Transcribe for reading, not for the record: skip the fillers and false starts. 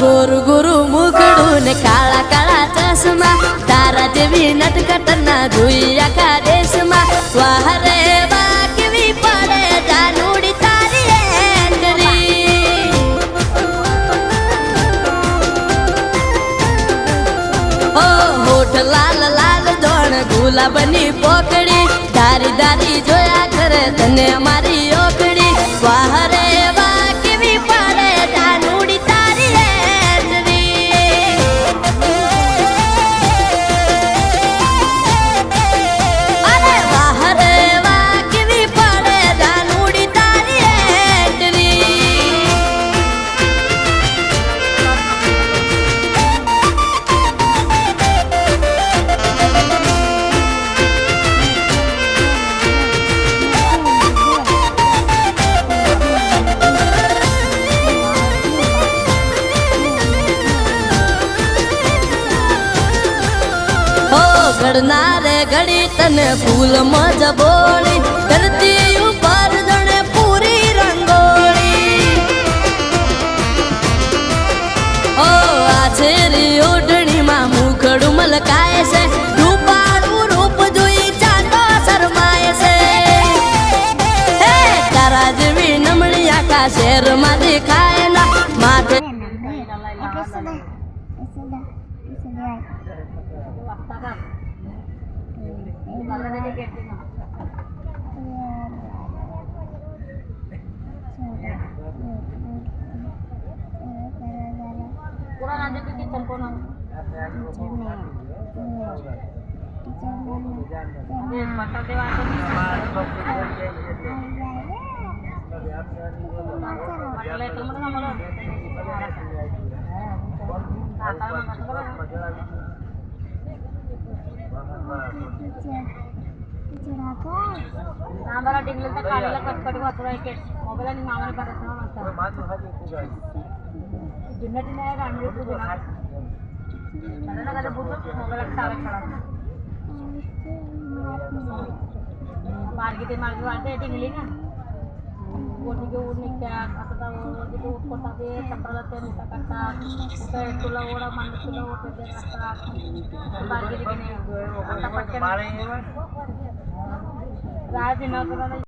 गोरु गुरु मुखड़ू ने काला काला चश्मा तारा देवी नटखट ना धुई आखा देश में वाह रे वाह केवी पड़े जानुड़ी तारी एंडरी ओ होठ लाल लाल जोण गुलाबनी पोकड़ी दारी दारी जोया करे तने हमारी ओकड़ी वाह रे वाह केवी पड़े जानुड़ी तारी एंडरी अरे वाह रे वाह केवी पड़े जानुड़ी तारी एंडरी घड़नारे घड़ी तने फूल मज बोली करती ऊपर जने पूरी रंगोली ओ आछेरी ओढ़नी मा मुखड़ू मलकाए से रूपाड़ू रूप जोई चांदो शरमाए से हे तारा जेवी नमणिया का शेर मा दिखाए ना माथे kurang aja ke kitchen ko nang mata dewa ko le tumo na malo Nandura डिगले तर काढला कटकट वाचला एक मोबाईल आणि मामाने पाठवला नसता जिन्नटी नाही गांडी तू ना मला ना बुद्ध मोबाईल सारा खडा मार्गी ते मार्गी वाटते डिगली ना कोणी घेऊन निघत्या आता तर वो कोटा ते चपराला ते मुका काढतात तर तुला ओढा माणूस तुला ओढते ते असतात मार्गी डिगली आता पटकन राज दिना तुला